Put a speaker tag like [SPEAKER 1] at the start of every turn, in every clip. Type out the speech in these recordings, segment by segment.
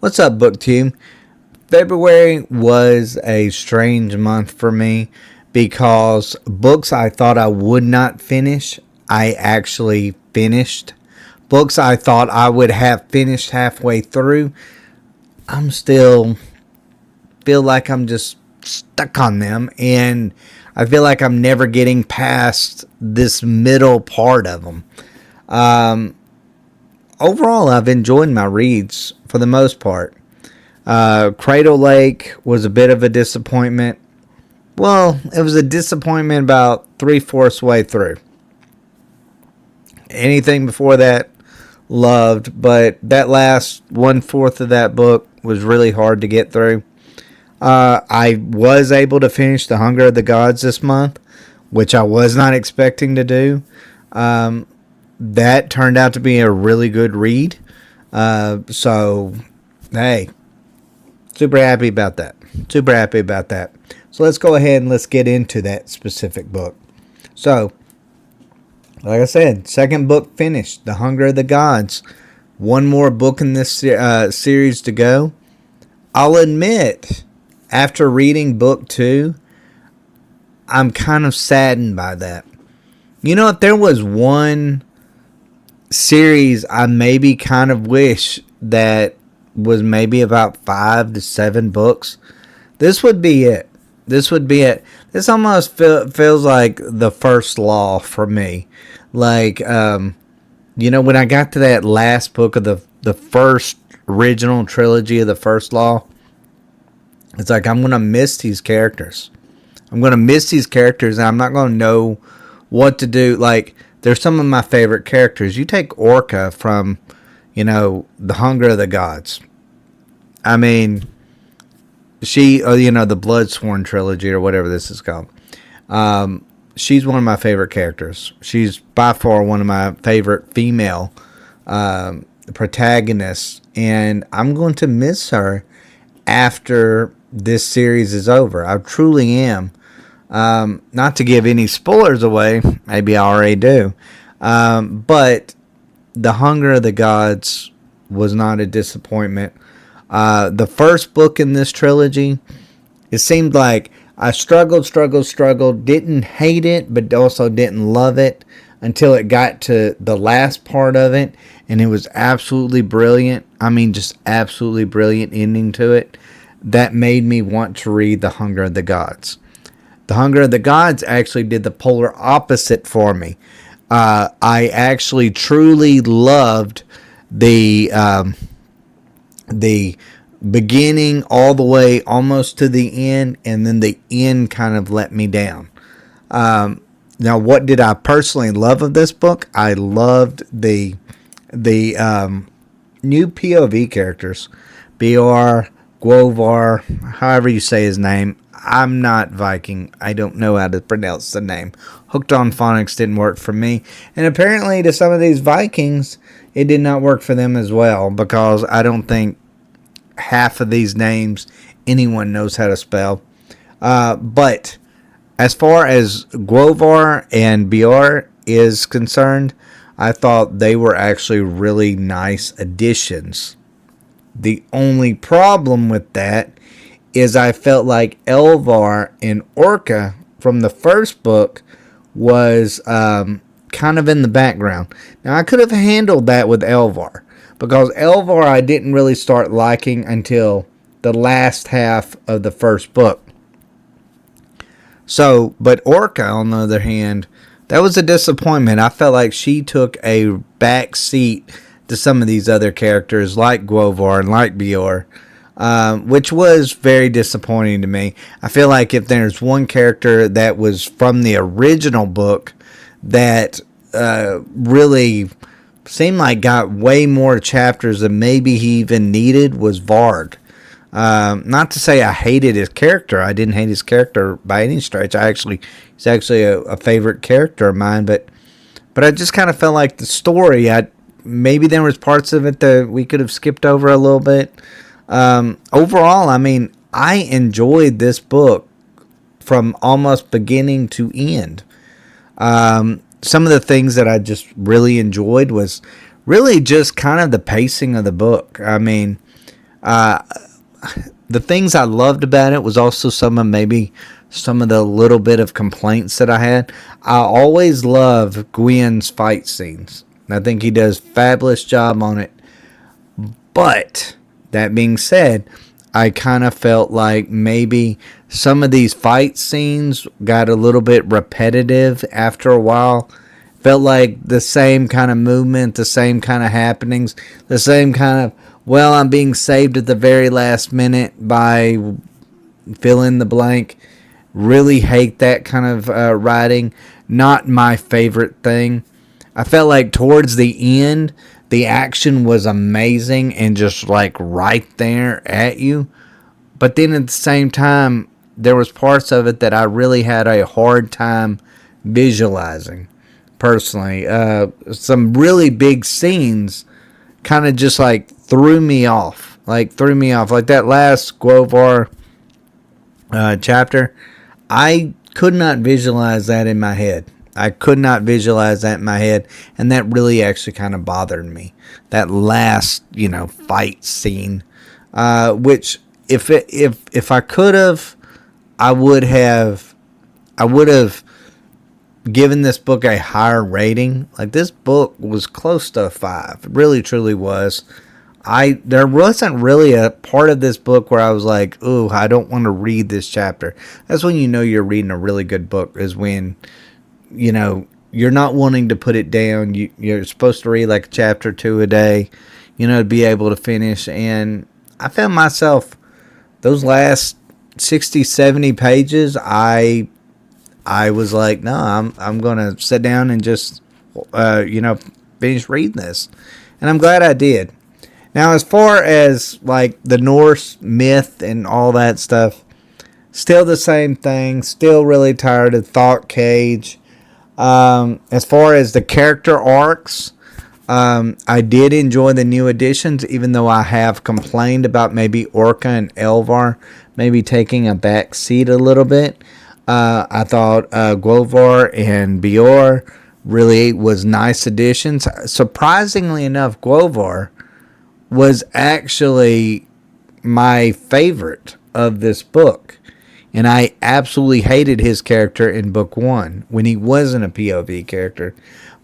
[SPEAKER 1] What's up, book team? February was a strange month for me because books I thought I would not finish, I actually finished. Books I thought I would have finished halfway through, I'm still feel like I'm just stuck on them, and I feel like I'm never getting past this middle part of them. Um, Overall, I've enjoyed my reads for the most part. Cradle Lake was a bit of a disappointment. Well, it was a disappointment about three-fourths way through. Anything before that, loved, but that last one-fourth of that book was really hard to get through. I was able to finish The Hunger of the Gods this month, which I was not expecting to do. That turned out to be a really good read. So, hey, super happy about that. Super happy about that. So let's go ahead and let's get into that specific book. So, like I said, second book finished, The Hunger of the Gods. One more book in this series to go. I'll admit, after reading book 2, I'm kind of saddened by that. You know, if there was one series I maybe kind of wish that was maybe about 5 to 7 books, this would be it. This would be it. This almost feels like the first law for me. Like, when I got to that last book of the first original trilogy of the first law, it's like I'm going to miss these characters. I'm going to miss these characters, and I'm not going to know what to do. Like, they're some of my favorite characters. You take Orca from, The Hunger of the Gods. I mean, she, the Bloodsworn trilogy or whatever this is called. She's one of my favorite characters. She's by far one of my favorite female protagonists, and I'm going to miss her after this series is over. I truly am. Not to give any spoilers away, maybe I already do, but The Hunger of the Gods was not a disappointment. The first book in this trilogy, it seemed like I struggled, didn't hate it, but also didn't love it until it got to the last part of it, and it was absolutely brilliant. I mean, just absolutely brilliant ending to it. That made me want to read The Hunger of the Gods. The Hunger of the Gods actually did the polar opposite for me. I actually truly loved the beginning all the way almost to the end, and then the end kind of let me down. Now, what did I personally love of this book? I loved the new POV characters, BR, Guovar, however you say his name. I'm not Viking. I don't know how to pronounce the name. Hooked on Phonics didn't work for me. And apparently to some of these Vikings, it did not work for them as well, because I don't think half of these names anyone knows how to spell. But as far as Guovar and BR is concerned, I thought they were actually really nice additions. The only problem with that is I felt like Elvar and Orca from the first book was kind of in the background. Now, I could have handled that with Elvar, because Elvar I didn't really start liking until the last half of the first book. So, but Orca, on the other hand, that was a disappointment. I felt like she took a back seat to some of these other characters like Guovar and like Bior, which was very disappointing to me. I feel like if there's one character that was from the original book that really seemed like got way more chapters than maybe he even needed, was Varg. Not to say I hated his character. I didn't hate his character by any stretch. He's actually a favorite character of mine, but I just kind of felt like the story, maybe there was parts of it that we could have skipped over a little bit. Overall, I mean, I enjoyed this book from almost beginning to end. Some of the things that I just really enjoyed was really just kind of the pacing of the book. I mean, The things I loved about it was also some of the little bit of complaints that I had. I always love Gwynne's fight scenes. I think he does a fabulous job on it. But that being said, I kind of felt like maybe some of these fight scenes got a little bit repetitive after a while. Felt like the same kind of movement, the same kind of happenings, the same kind of, well, I'm being saved at the very last minute by fill in the blank. Really hate that kind of writing. Not my favorite thing. I felt like towards the end, the action was amazing and just like right there at you. But then at the same time, there was parts of it that I really had a hard time visualizing. Personally, some really big scenes kind of just like threw me off. Like that last Guovar chapter, I could not visualize that in my head. And that really actually kind of bothered me. That last, fight scene, which if I could have, I would have given this book a higher rating. Like, this book was close to a 5. It really truly was. There wasn't really a part of this book where I was like, ooh, I don't want to read this chapter. That's when you know you're reading a really good book, is when, you're not wanting to put it down. You're supposed to read like a chapter 2 a day, to be able to finish. And I found myself, those last 60, 70 pages, I was like, no, I'm going to sit down and just, finish reading this. And I'm glad I did. Now, as far as like the Norse myth and all that stuff, still the same thing. Still really tired of Thought Cage. As far as the character arcs, I did enjoy the new additions, even though I have complained about maybe Orca and Elvar maybe taking a back seat a little bit. I thought Guovar and Bior really was nice additions. Surprisingly enough, Guovar was actually my favorite of this book. And I absolutely hated his character in book 1 when he wasn't a POV character.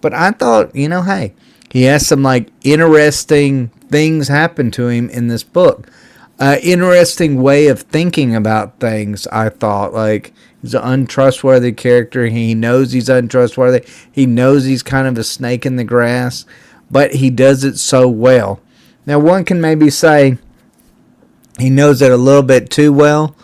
[SPEAKER 1] But I thought, hey, he has some like interesting things happen to him in this book. Interesting way of thinking about things, I thought. Like, he's an untrustworthy character. He knows he's untrustworthy. He knows he's kind of a snake in the grass. But he does it so well. Now, one can maybe say he knows it a little bit too well.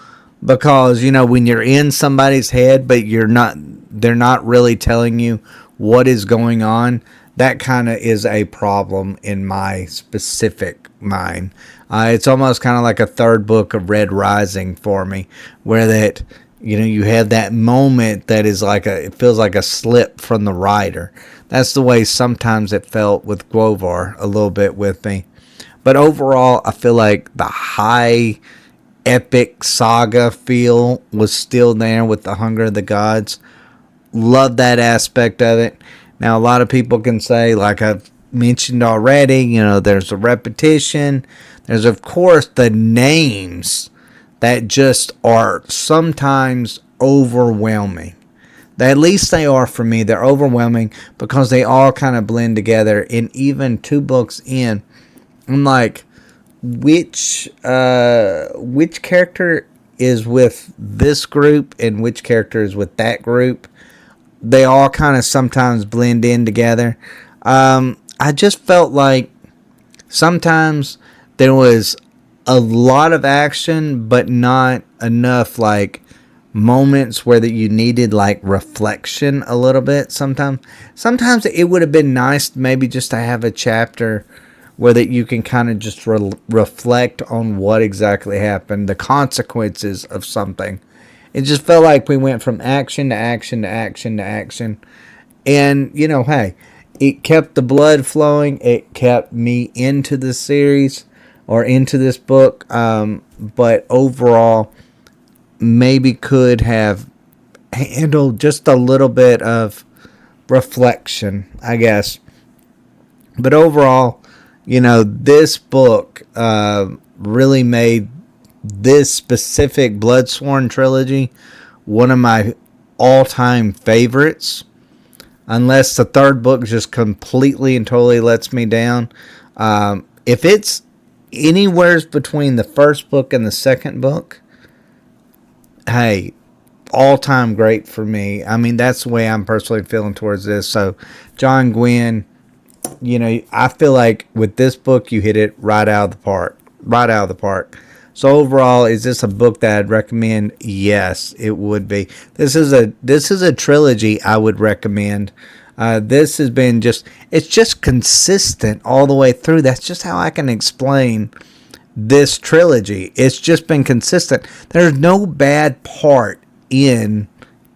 [SPEAKER 1] Because, when you're in somebody's head, but they're not really telling you what is going on, that kind of is a problem in my specific mind. It's almost kind of like a third book of Red Rising for me, where that, you have that moment that is it feels like a slip from the writer. That's the way sometimes it felt with Guovar a little bit with me. But overall, I feel like the high epic saga feel was still there with the Hunger of the Gods. Love that aspect of it. Now, a lot of people can say, like I've mentioned already, there's a repetition. There's, of course, the names that just are sometimes overwhelming. At least they are for me. They're overwhelming because they all kind of blend together. And even 2 books in, I'm like, which character is with this group and which character is with that group? They all kind of sometimes blend in together. I just felt like sometimes there was a lot of action, but not enough like moments where that you needed like reflection a little bit. Sometimes it would have been nice maybe just to have a chapter where that you can kind of just reflect on what exactly happened, the consequences of something. It just felt like we went from action to action to action to action. And, hey, it kept the blood flowing. It kept me into the series or into this book. But overall, maybe could have handled just a little bit of reflection, I guess. But overall, this book really made this specific Bloodsworn trilogy one of my all-time favorites. Unless the third book just completely and totally lets me down. If it's anywhere between the first book and the second book, hey, all-time great for me. I mean, that's the way I'm personally feeling towards this. So, John Gwynne, I feel like with this book, you hit it right out of the park. Right out of the park. So overall, is this a book that I'd recommend? Yes, it would be. This is a trilogy I would recommend. This has been it's just consistent all the way through. That's just how I can explain this trilogy. It's just been consistent. There's no bad part in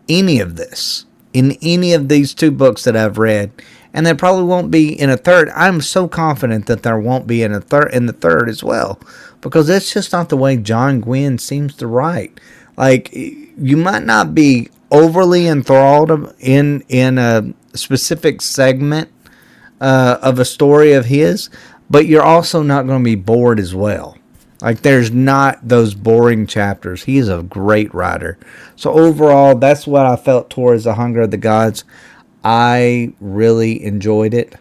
[SPEAKER 1] any of this, in any of these two books that I've read. And there probably won't be in a third. I'm so confident that there won't be in the third as well, because that's just not the way John Gwynne seems to write. Like, you might not be overly enthralled in a specific segment of a story of his, but you're also not going to be bored as well. Like, there's not those boring chapters. He is a great writer. So overall, that's what I felt towards The Hunger of the Gods. I really enjoyed it.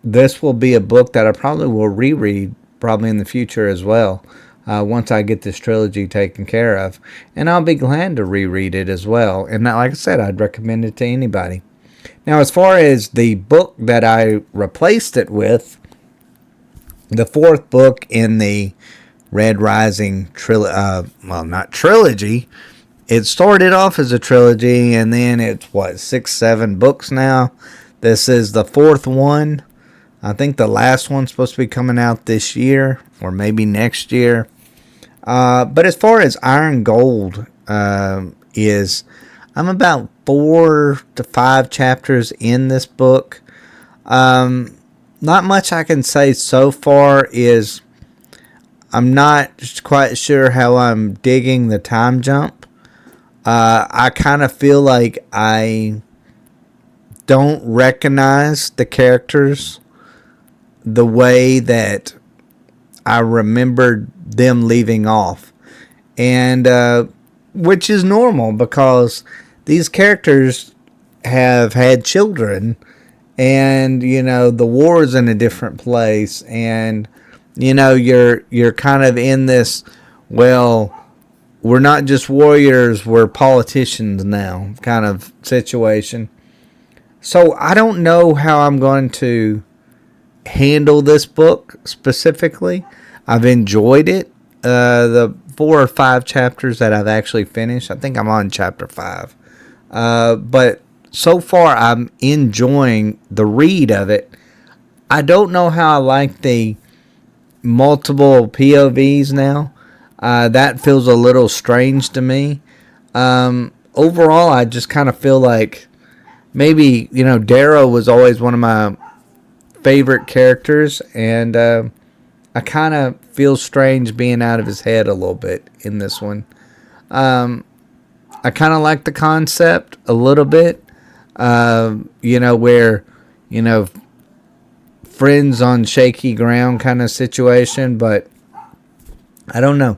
[SPEAKER 1] This will be a book that I probably will reread probably in the future as well, once I get this trilogy taken care of. And I'll be glad to reread it as well. And like I said, I'd recommend it to anybody. Now, as far as the book that I replaced it with, the fourth book in the Red Rising not trilogy. It started off as a trilogy, and then it's, 6-7 books now. This is the fourth one. I think the last one's supposed to be coming out this year, or maybe next year. But as far as Iron Gold is, I'm about 4 to 5 chapters in this book. Not much I can say so far. I'm not quite sure how I'm digging the time jump. I kind of feel like I don't recognize the characters the way that I remembered them leaving off. And which is normal, because these characters have had children, and the war's in a different place, and you're kind of in this, we're not just warriors, we're politicians now kind of situation. So I don't know how I'm going to handle this book specifically. I've enjoyed it. The 4 or 5 chapters that I've actually finished, I think I'm on chapter 5. But so far I'm enjoying the read of it. I don't know how I like the multiple POVs now. That feels a little strange to me. Overall, I just kind of feel like maybe, Darrow was always one of my favorite characters, and I kind of feel strange being out of his head a little bit in this one. I kind of like the concept a little bit, where, friends on shaky ground kind of situation, but I don't know.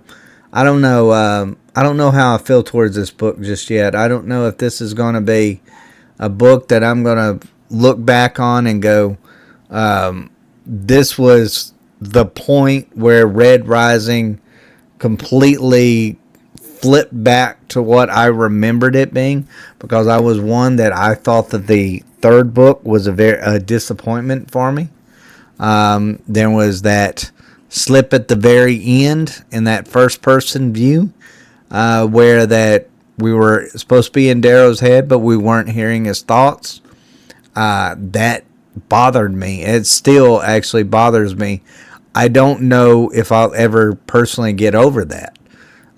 [SPEAKER 1] I don't know how I feel towards this book just yet. I don't know if this is going to be a book that I'm going to look back on and go, this was the point where Red Rising completely flipped back to what I remembered it being, because I was one that I thought that the third book was a disappointment for me. There was that slip at the very end in that first person view, where that we were supposed to be in Darrow's head, but we weren't hearing his thoughts. That bothered me. It still actually bothers me. I don't know if I'll ever personally get over that.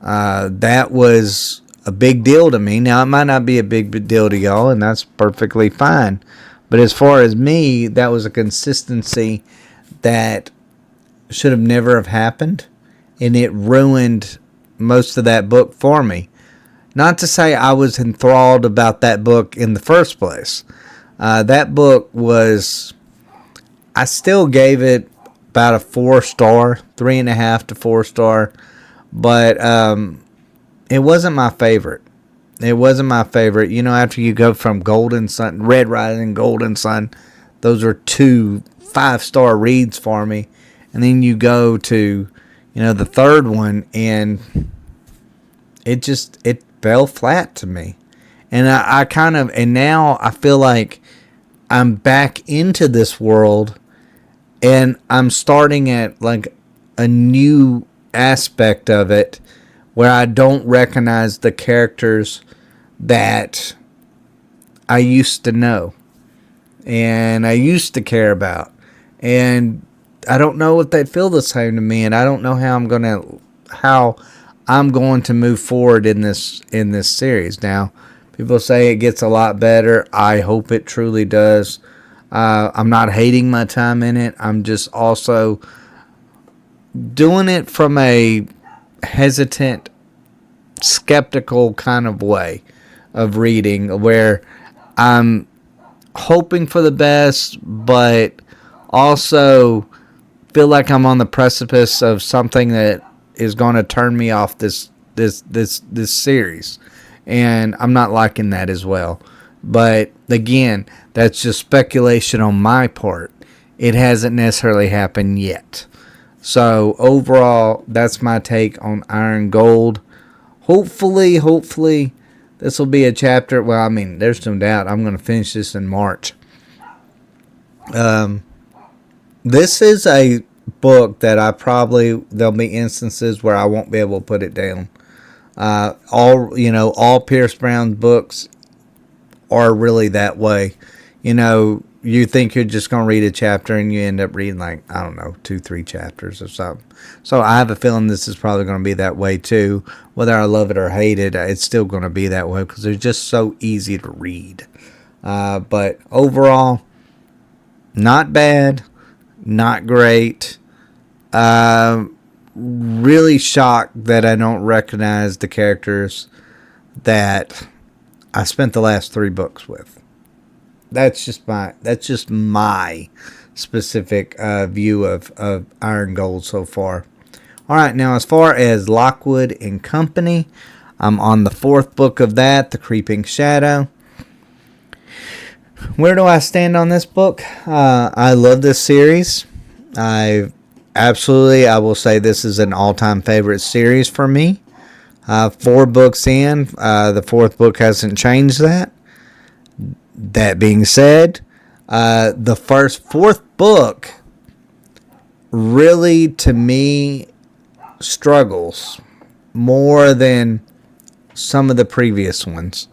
[SPEAKER 1] That was a big deal to me. Now, it might not be a big deal to y'all, and that's perfectly fine. But as far as me, that was a consistency that should have never have happened, and it ruined most of that book for me. Not to say I was enthralled about that book in the first place. That book was, I still gave it about a 4-star, 3.5 to 4-star, but it wasn't my favorite. It wasn't my favorite. You know, after you go from Golden Sun, Red Rising, Golden Sun, those are 2 5-star reads for me, and then you go to, you know, the third one, and it fell flat to me. And I kind of, and now I feel like I'm back into this world, and I'm starting at like a new aspect of it where I don't recognize the characters that I used to know and I used to care about. And I don't know if they feel the same to me, and I don't know how I'm going to move forward in this series. Now, people say it gets a lot better. I hope it truly does. I'm not hating my time in it. I'm just also doing it from a hesitant, skeptical kind of way of reading, where I'm hoping for the best, but also feel like I'm on the precipice of something that is going to turn me off this series, and I'm not liking that as well. But again, that's just speculation on my part. It hasn't necessarily happened yet. So overall, that's my take on Iron Gold. Hopefully, this will be a chapter. Well, I mean, there's no doubt I'm going to finish this in March. This is a book that there'll be instances where I won't be able to put it down. All Pierce Brown's books are really that way. You know, you think you're just going to read a chapter and you end up reading 2-3 chapters or something. So I have a feeling this is probably going to be that way too. Whether I love it or hate it, it's still going to be that way because they're just so easy to read. But overall, not bad, not great. Really shocked that I don't recognize the characters that I spent the last 3 books with. That's just my specific view of Iron Gold so far. All right, now as far as Lockwood and Company, I'm on the 4th book of that, The Creeping Shadow. Where do I stand on this book? I love this series. I will say this is an all-time favorite series for me. 4 books in, the 4th book hasn't changed that. That being said, the 4th book really, to me, struggles more than some of the previous ones.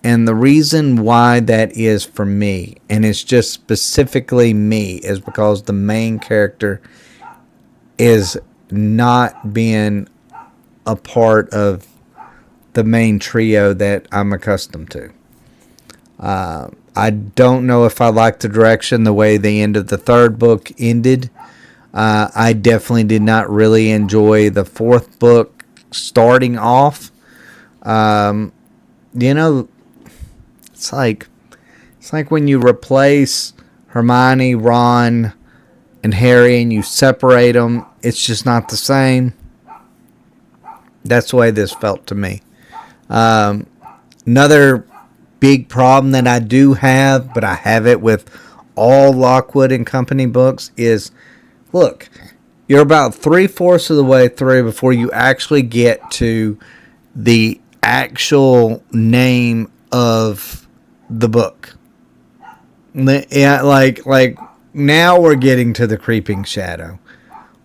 [SPEAKER 1] And the reason why that is for me, and it's just specifically me, is because the main character is not being a part of the main trio that I'm accustomed to. I don't know if I like the direction, the way the end of the 3rd book ended. I definitely did not really enjoy the 4th book starting off. It's like when you replace Hermione, Ron, and Harry and you separate them, it's just not the same. That's the way this felt to me. Another big problem that I do have, but I have it with all Lockwood and Company books, is, look, you're about 3/4 of the way through before you actually get to the actual name of the book. Yeah, like now we're getting to The Creeping Shadow.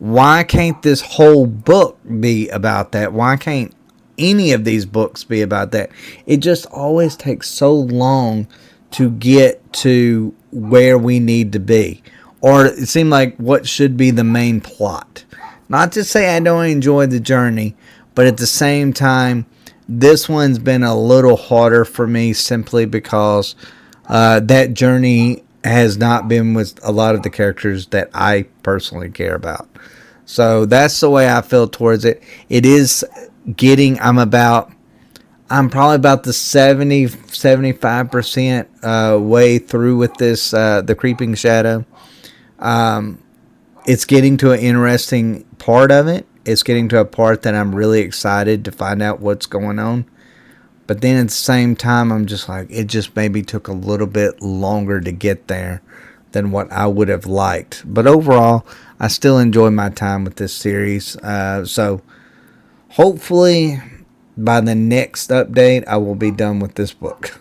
[SPEAKER 1] Why can't this whole book be about that? Why can't any of these books be about that? It just always takes so long to get to where we need to be. Or it seemed like what should be the main plot. Not to say I don't enjoy the journey, but at the same time, this one's been a little harder for me simply because that journey has not been with a lot of the characters that I personally care about. So that's the way I feel towards it. It is getting, I'm probably about the 75% way through with this, The Creeping Shadow. it's getting to an interesting part of it. It's getting to a part that I'm really excited to find out what's going on. But then at the same time, I'm just like, it just maybe took a little bit longer to get there than what I would have liked. But overall, I still enjoy my time with this series. So hopefully by the next update, I will be done with this book.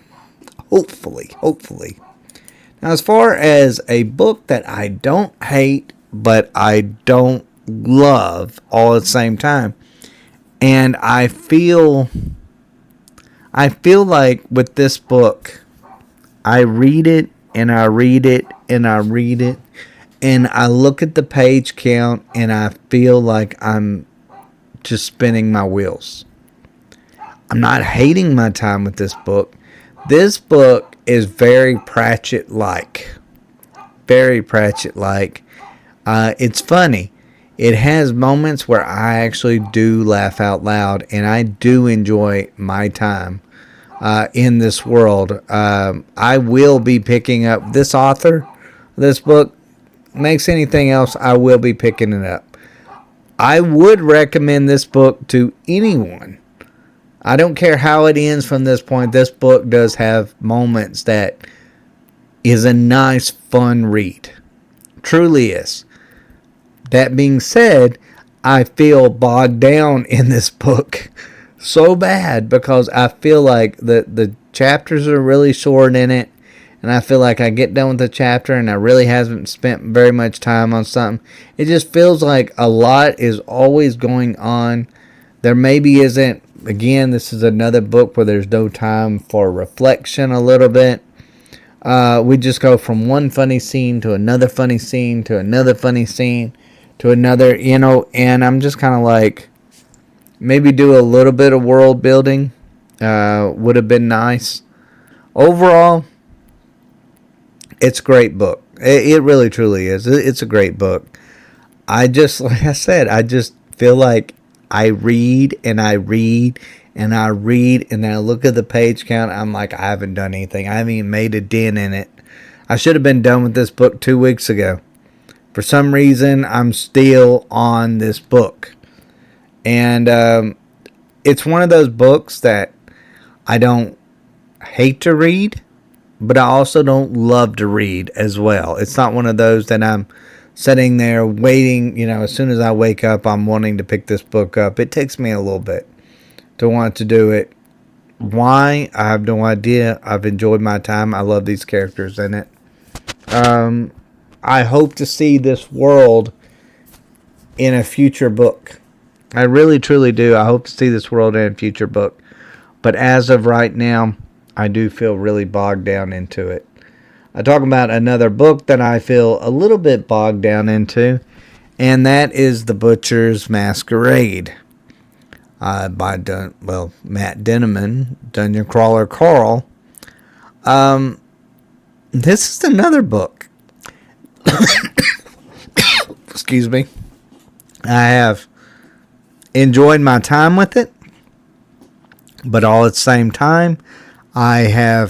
[SPEAKER 1] Hopefully. Now, as far as a book that I don't hate, but I don't love all at the same time, and I feel like with this book, I read it and I read it and I read it, and I look at the page count and I feel like I'm just spinning my wheels. I'm not hating my time with this book. This book is very Pratchett-like. Very Pratchett-like. It's funny. It has moments where I actually do laugh out loud, and I do enjoy my time in this world. I will be picking up this author. This book makes anything else, I will be picking it up. I would recommend this book to anyone. I don't care how it ends from this point. This book does have moments that is a nice, fun read. Truly is. That being said, I feel bogged down in this book so bad because I feel like the chapters are really short in it, and I feel like I get done with the chapter and I really haven't spent very much time on something. It just feels like a lot is always going on. There maybe isn't, again, this is another book where there's no time for reflection a little bit. We just go from one funny scene to another funny scene to another funny scene to another, and I'm just kind of like, maybe do a little bit of world building would have been nice. Overall, it's a great book. It really, truly is. It's a great book. Like I said, I just feel like I read and I read and I read and then I look at the page count. I'm like, I haven't done anything. I haven't even made a dent in it. I should have been done with this book 2 weeks ago. For some reason, I'm still on this book. And it's one of those books that I don't hate to read, but I also don't love to read as well. It's not one of those that I'm sitting there waiting, as soon as I wake up, I'm wanting to pick this book up. It takes me a little bit to want to do it. Why? I have no idea. I've enjoyed my time. I love these characters in it. I hope to see this world in a future book. I really, truly do. I hope to see this world in a future book. But as of right now, I do feel really bogged down into it. I talk about another book that I feel a little bit bogged down into, and that is The Butcher's Masquerade by Matt Dinniman, Dungeon Crawler Carl. This is another book. Excuse me. I have enjoyed my time with it, but all at the same time, I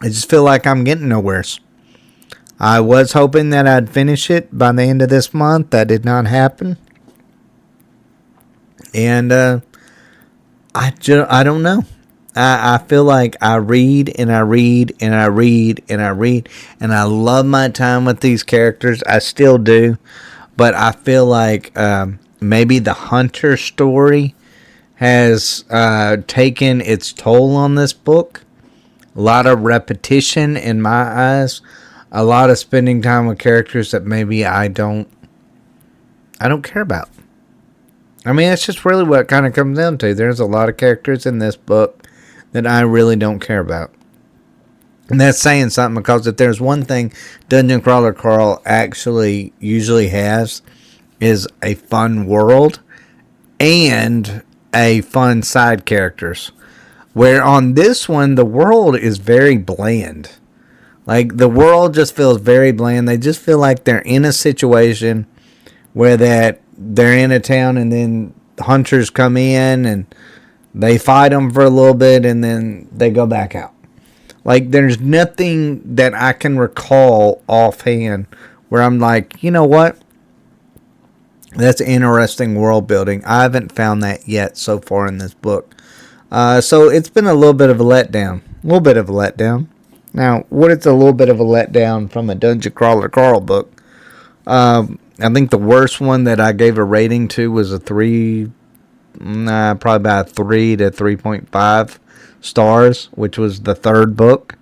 [SPEAKER 1] just feel like I'm getting nowhere. I was hoping that I'd finish it by the end of this month. That did not happen. And I don't know. I feel like I read and I read and I read and I read, and I love my time with these characters. I still do. But I feel like maybe the Hunter story has taken its toll on this book. A lot of repetition in my eyes. A lot of spending time with characters that maybe I don't care about. I mean, that's just really what it kind of comes down to. There's a lot of characters in this book that I really don't care about. And that's saying something, because if there's one thing Dungeon Crawler Carl actually usually has, is a fun world and a fun side characters. Where on this one, the world is very bland. Like, the world just feels very bland. They just feel like they're in a situation where they're in a town, and then hunters come in and they fight them for a little bit, and then they go back out. Like, there's nothing that I can recall offhand where I'm like, you know what? That's interesting world building. I haven't found that yet so far in this book. So it's been a little bit of a letdown. A little bit of a letdown. Now, what is a little bit of a letdown from a Dungeon Crawler Carl book? I think the worst one that I gave a rating to was a 3, probably about 3 to 3.5 stars, which was the third book.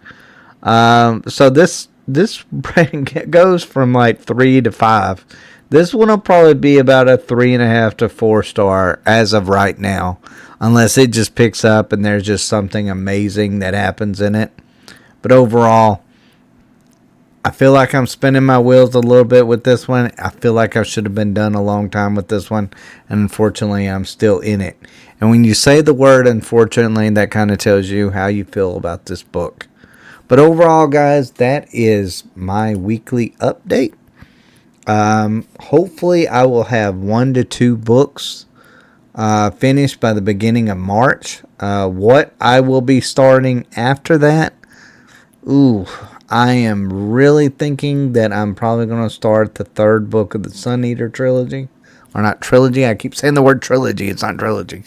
[SPEAKER 1] So this rating goes from like 3 to 5. This one will probably be about a 3.5 to 4 star as of right now, unless it just picks up and there's just something amazing that happens in it. But overall, I feel like I'm spinning my wheels a little bit with this one. I feel like I should have been done a long time with this one, and unfortunately, I'm still in it. And when you say the word unfortunately, that kind of tells you how you feel about this book. But overall, guys, that is my weekly update. Hopefully I will have 1 to 2 books finished by the beginning of March. What I will be starting after that, I am really thinking that I'm probably going to start the third book of the Sun Eater trilogy. Or not trilogy, I keep saying the word trilogy, it's not trilogy.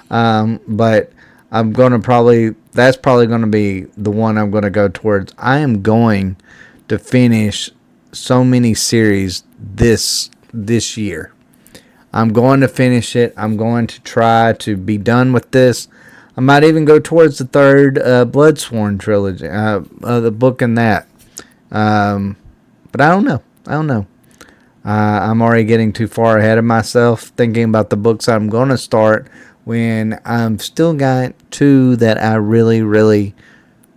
[SPEAKER 1] But I'm going to that's probably going to be the one I'm going to go towards. I am going to finish so many series this year. I'm going to finish it. I'm going to try to be done with this. I might even go towards the third Bloodsworn trilogy, the book in that. But I don't know. I'm already getting too far ahead of myself thinking about the books I'm going to start when I've still got 2 that I really, really,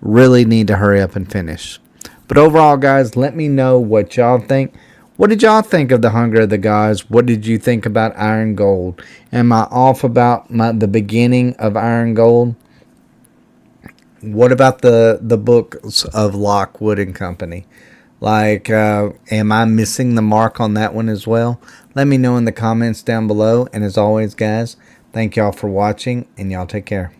[SPEAKER 1] really need to hurry up and finish. But overall, guys, let me know what y'all think. What did y'all think of The Hunger of the Gods? What did you think about Iron Gold? Am I off about the beginning of Iron Gold? What about the books of Lockwood and Company? Like, am I missing the mark on that one as well? Let me know in the comments down below. And as always, guys, thank y'all for watching, and y'all take care.